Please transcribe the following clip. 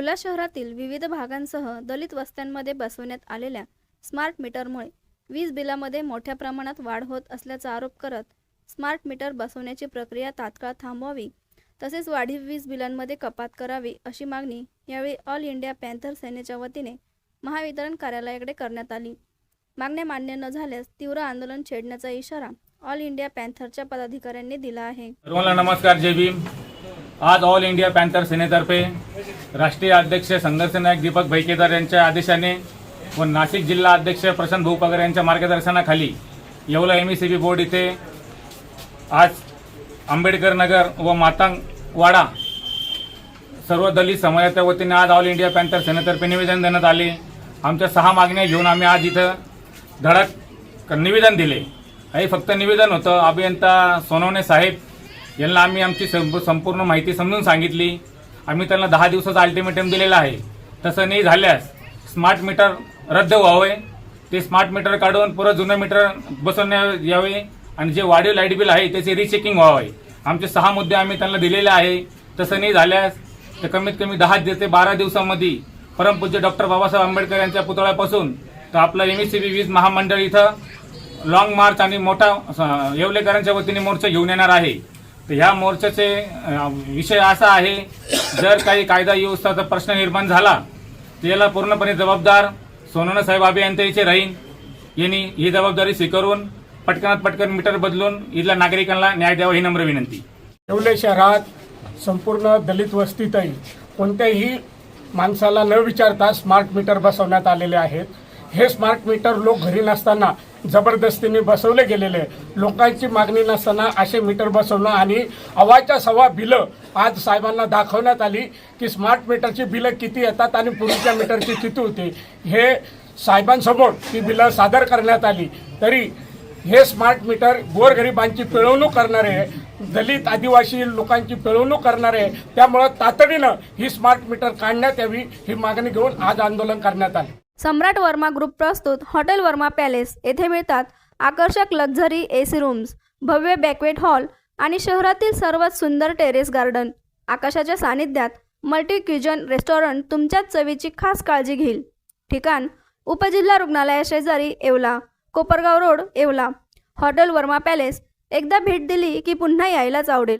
येवला शहरातील विविध भागांसह दलित वस्त्यांमध्ये बसवण्यात आलेल्या स्मार्ट मीटरमुळे वीज बिलामध्ये मोठ्या प्रमाणात वाढ होत असल्याचा आरोप करत स्मार्ट मीटर बसवण्याची प्रक्रिया तात्काळ थांबवावी तसेच वाढीव वीज बिलांमध्ये कपात करावी अशी मागणी यावेळी ऑल इंडिया पॅन्थर सेनेच्या वतीने महावितरण कार्यालयाकडे करण्यात आली। मागण्या मान्य न झाल्यास तीव्र आंदोलन छेडण्याचा इशारा ऑल इंडिया पॅन्थरच्या पदाधिकाऱ्यांनी दिला आहे। सर्वांना नमस्कार, जय भीम। आज ऑल इंडिया पॅन्थर सेनेतर्फे राष्ट्रीय अध्यक्ष संघर्ष नायक दीपक भैकेदार यांच्या आदेशाने व नाशिक जिल्हा अध्यक्ष प्रशांत भाऊ पगार यांच्या मार्गदर्शनाखाली येवला एमईसीबी बोर्ड इथे आज आंबेडकर नगर व मातंगवाडा सर्व दलित समाजाच्या वतीने आज ऑल इंडिया पॅन्थर सेनेतर्फे निवेदन देण्यात आले। आमच्या 6 मागण्या घेऊन आम्ही आज इथं धडक निवेदन दिले। हे फक्त निवेदन होतं। अभियंता सोनवणे साहेब यांना आम्ही आमची संपूर्ण माहिती समजून सांगितली। आम्ही त्यांना 10 दिवसाचा अल्टिमेटम दिलेला आहे। तसं नाही झाल्यास स्मार्ट मीटर रद्द व्हावे, ते स्मार्ट मीटर काढून परत जुनं मीटर बसवण्यात यावे आणि जे वाढीव लाईट बिल आहे त्याचे रिचेकिंग व्हावे। आमचे 6 मुद्दे आम्ही त्यांना दिलेले आहे। तसं नाही झाल्यास तर कमीत कमी 10 ते 12 दिवसांमध्ये परमपूज्य डॉक्टर बाबासाहेब आंबेडकर यांच्या पुतळ्यापासून तर आपला एमईसीबी वीज महामंडळ इथं लॉंग मार्च आणि मोठा येवलेकरांच्या वतीने मोर्चा घेऊन येणार आहे। तर ह्या मोर्चाचे विषय असा आहे, जर काही कायदा व्यवस्थेचा प्रश्न निर्माण झाला तर याला पूर्णपणे जबाबदार सोनवणे साहेब अभियंत्याचे राहीन। यांनी ही जबाबदारी स्वीकारून पटकनात पटकन मीटर बदलून इथल्या नागरिकांना न्याय द्यावा ही नम्र विनंती। येवले शहरात संपूर्ण दलित वस्तीतही कोणत्याही माणसाला न विचारता स्मार्ट मीटर बसवण्यात आलेले आहेत। हे स्मार्ट मीटर लोक घरी नसताना जबरदस्तीने बसवले गेलेले, लोकांची मागणी नसताना असे मीटर बसवणं आणि अवाच्या सवा बिलं आज साहेबांना दाखवण्यात आली की स्मार्ट मीटरची बिलं किती येतात आणि पूर्वीच्या मीटरची किती होते। हे साहेबांसमोर ती बिलं सादर करण्यात आली, तरी हे स्मार्ट मीटर गोरगरिबांची पिळवणूक करणारे, दलित आदिवासी लोकांची पिळवणूक करणारे, त्यामुळे तातडीनं ही स्मार्ट मीटर काढण्यात यावी ही मागणी घेऊन आज आंदोलन करण्यात आले। सम्राट वर्मा ग्रुप प्रस्तुत हॉटेल वर्मा पॅलेस येथे मिळतात आकर्षक लक्झरी एसी रूम्स, भव्य बॅक्वेट हॉल आणि शहरातील सर्वात सुंदर टेरेस गार्डन। आकाशाच्या सानिध्यात मल्टी क्युजन रेस्टॉरंट तुमच्याच चवीची खास काळजी घेईल। ठिकाण उपजिल्हा रुग्णालया शेजारी Yeola, Kopargaon road Yeola. Hotel Verma palace एकदा भेट दिली की पुन्हा यायलाच आवडेल।